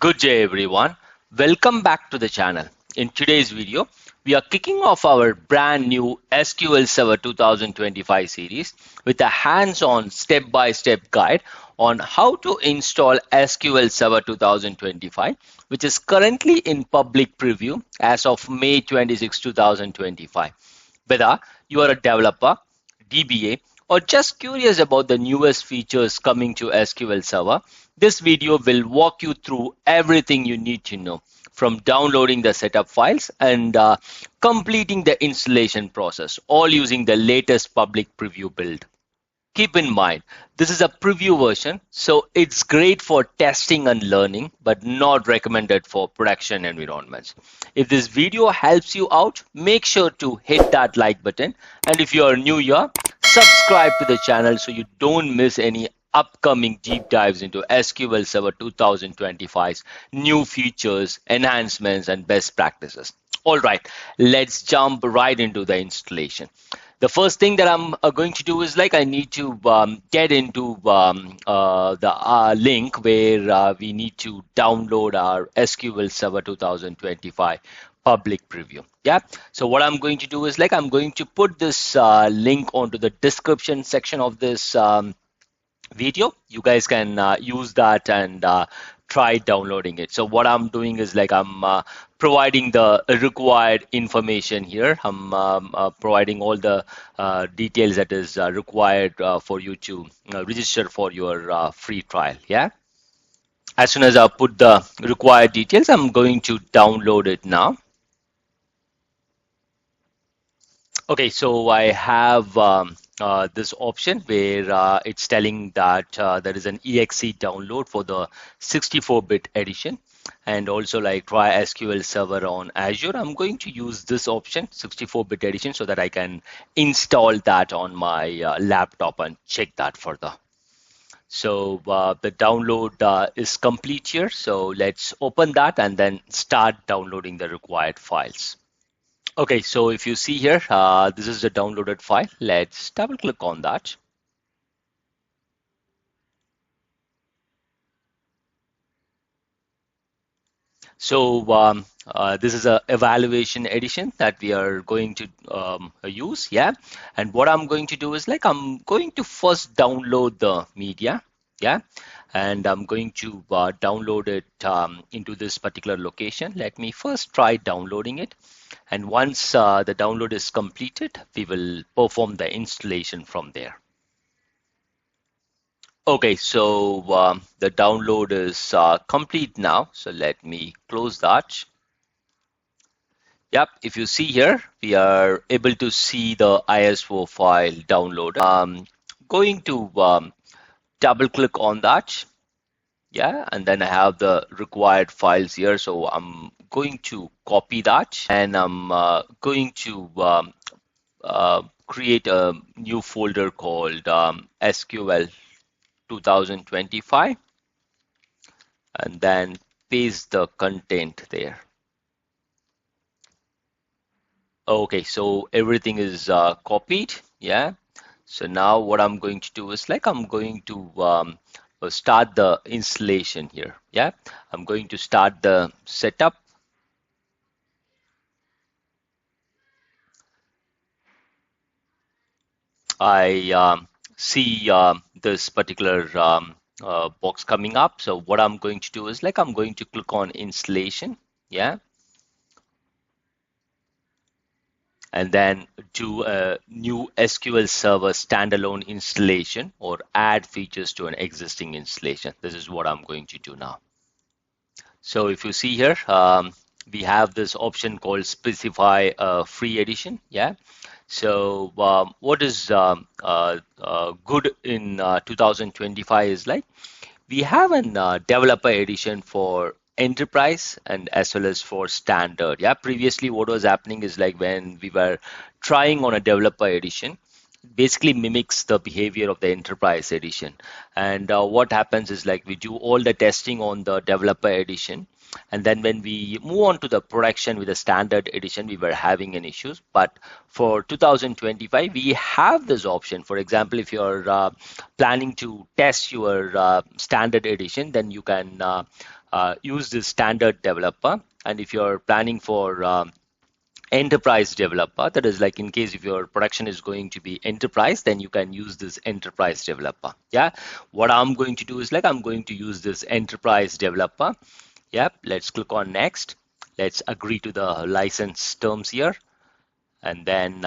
Good day everyone. Welcome back to the channel. In today's video, we are kicking off our brand new SQL Server 2025 series with a hands-on step-by-step guide on how to install SQL Server 2025, which is currently in public preview as of May 26, 2025. Whether you are a developer, DBA, or just curious about the newest features coming to SQL Server, this video will walk you through everything you need to know, from downloading the setup files and completing the installation process, all using the latest public preview build. Keep in mind, this is a preview version, so it's great for testing and learning, but not recommended for production environments. If this video helps you out, make sure to hit that like button. And if you are new here, subscribe to the channel so you don't miss any upcoming deep dives into SQL Server 2025's new features, enhancements, and best practices. All right, let's jump right into the installation. The first thing that I'm going to do is I need to get into the link where we need to download our SQL Server 2025 public preview. Yeah. So what I'm going to do is I'm going to put this link onto the description section of this video. You guys can use that and try downloading it. So what I'm doing is I'm providing the required information here. I'm providing all the details that is required for you to register for your free trial. Yeah. As soon as I put the required details, I'm going to download it now. Okay, so I have this option where it's telling that there is an exe download for the 64-bit edition, and also try SQL Server on Azure. I'm going to use this option, 64-bit edition, so that I can install that on my laptop and check that further. So the download is complete here. So let's open that and then start downloading the required files. Okay, so if you see here, this is the downloaded file. Let's double click on that. So this is a evaluation edition that we are going to use, yeah. And what I'm going to do is I'm going to first download the media, yeah. And I'm going to download it into this particular location. Let me first try downloading it. And once the download is completed, we will perform the installation from there. Okay, so the download is complete now. So let me close that. Yep, if you see here, we are able to see the ISO file download. Going to double click on that. Yeah, and then I have the required files here. So I'm going to copy that, and I'm going to create a new folder called SQL 2025, and then paste the content there. Okay, so everything is copied. Yeah. So now what I'm going to do is I'm going to start the installation here. Yeah, I'm going to start the setup. I see this particular box coming up. So what I'm going to do is I'm going to click on installation. Yeah. And then do a new SQL Server standalone installation or add features to an existing installation. This is what I'm going to do now. So if you see here, we have this option called specify free edition. Yeah. So what is good in 2025 is we have a developer edition for enterprise and as well as for standard. Yeah, previously what was happening is when we were trying on a developer edition, basically mimics the behavior of the enterprise edition. And what happens is we do all the testing on the developer edition, and then when we move on to the production with the standard edition, we were having an issues. But for 2025, we have this option. For example, if you're planning to test your standard edition, then you can use this standard developer. And if you're planning for enterprise developer, that is like in case if your production is going to be enterprise, then you can use this enterprise developer. Yeah, what I'm going to do is like I'm going to use this enterprise developer. Yep, let's click on next. Let's agree to the license terms here, and then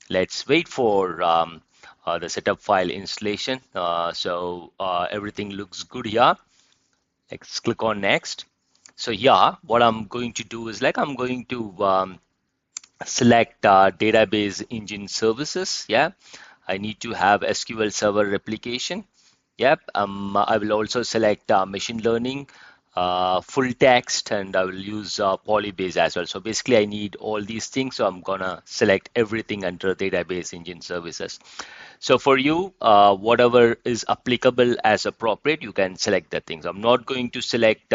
let's wait for the setup file installation. Everything looks good here. Let's click on next. So yeah, what I'm going to do is like I'm going to select database engine services. Yeah, I need to have SQL Server replication. Yep, I will also select machine learning, full text, and I will use Polybase as well. So basically I need all these things. So I'm gonna select everything under database engine services. So for you, whatever is applicable as appropriate, you can select the things. I'm not going to select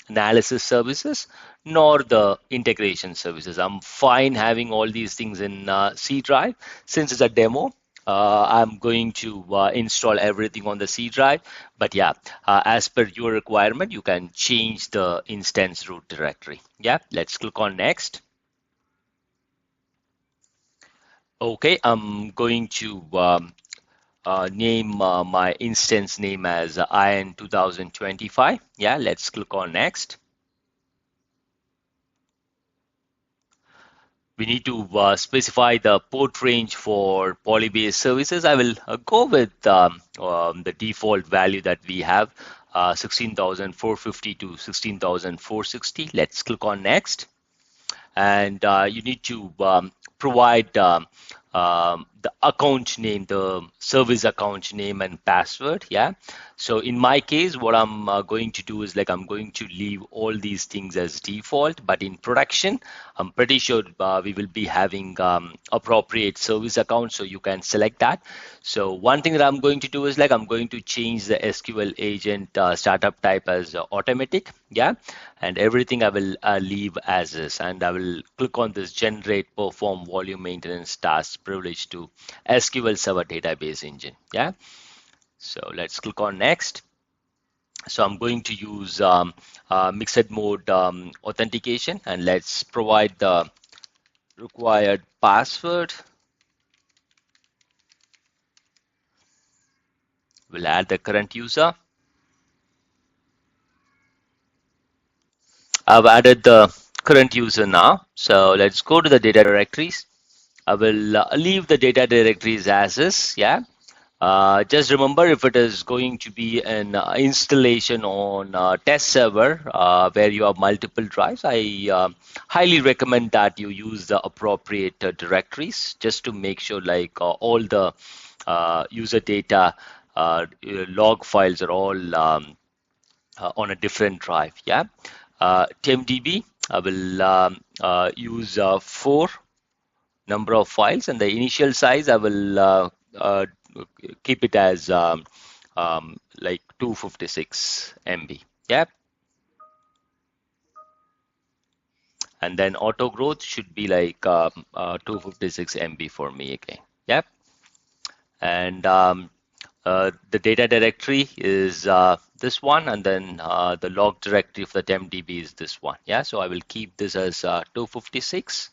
analysis services nor the integration services. I'm fine having all these things in C drive. Since it's a demo, I'm going to install everything on the C drive. But yeah, as per your requirement, you can change the instance root directory. Yeah, let's click on next. Okay, I'm going to name my instance name as IN 2025. Yeah, let's click on next. We need to specify the port range for Polybase services. I will go with the default value that we have, 16,450 to 16,460. Let's click on next. And you need to provide the account name, the service account name and password. Yeah. So in my case, what I'm going to do is like I'm going to leave all these things as default, but in production, I'm pretty sure we will be having appropriate service account, so you can select that. So one thing that I'm going to do is like I'm going to change the SQL agent startup type as automatic. Yeah, and everything I will leave as is, and I will click on this generate perform volume maintenance task privilege to SQL Server Database Engine. Yeah, so let's click on next. So I'm going to use mixed mode authentication, and let's provide the required password. We'll add the current user. I've added the current user now. So let's go to the data directories. I will leave the data directories as is. Yeah. Just remember, if it is going to be an installation on test server where you have multiple drives, I highly recommend that you use the appropriate directories just to make sure like all the user data log files are all on a different drive. Yeah. TMDB, I will use 4 number of files, and the initial size I will keep it as like 256 MB. Yep. And then auto growth should be like 256 MB for me again. Yep. And the data directory is this one, and then the log directory of the TempDB is this one. Yeah. So I will keep this as 256.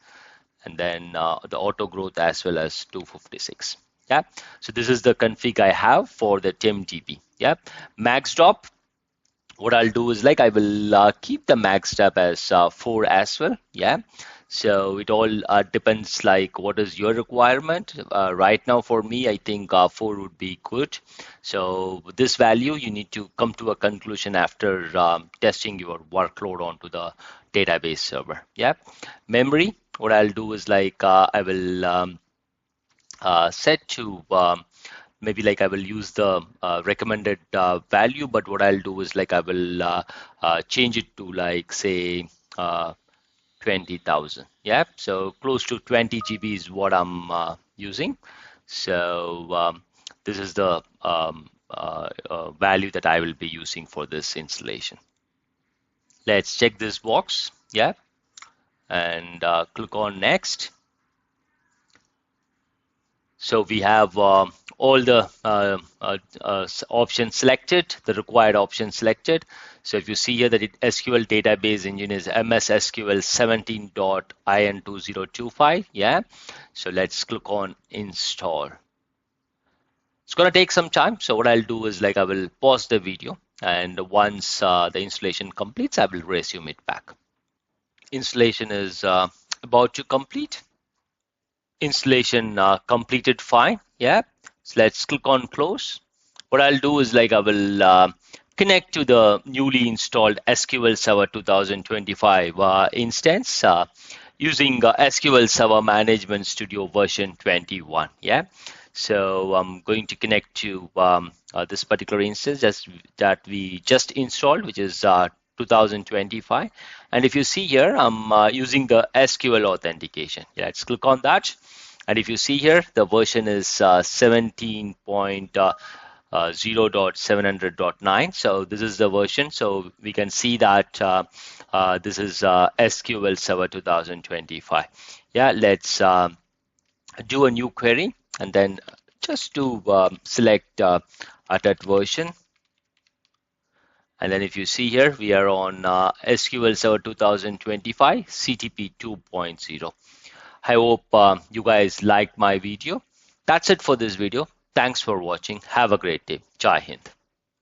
And then the auto growth as well as 256. Yeah. So this is the config I have for the TempDB. Yeah. Max drop. What I'll do is like I will keep the max drop as 4 as well. Yeah. So it all depends like what is your requirement. Right now for me, I think 4 would be good. So this value, you need to come to a conclusion after testing your workload onto the database server. Yeah. Memory, what I'll do is like I will set to maybe like I will use the recommended value, but what I'll do is like I will change it to like say 20,000. Yeah, so close to 20 GB is what I'm using. So this is the value that I will be using for this installation. Let's check this box. Yeah, and click on next. So we have all all the options selected, the required options selected. So if you see here that SQL database engine is MS SQL 17.in2025, yeah. So let's click on install. It's going to take some time. So what I'll do is like I will pause the video, and once the installation completes, I will resume it back. Installation is about to complete. Installation completed fine. Yeah. So let's click on close. What I'll do is like I will connect to the newly installed SQL Server 2025 instance using SQL Server Management Studio version 21. Yeah. So I'm going to connect to this particular instance that we just installed, which is 2025. And if you see here, I'm using the SQL authentication. Yeah, let's click on that. And if you see here, the version is 17.0.700.9. So this is the version. So we can see that this is SQL Server 2025. Yeah, let's do a new query, and then just to select that version. And then if you see here, we are on SQL Server 2025 CTP 2.0. I hope you guys liked my video. That's it for this video. Thanks for watching. Have a great day. Jai Hind.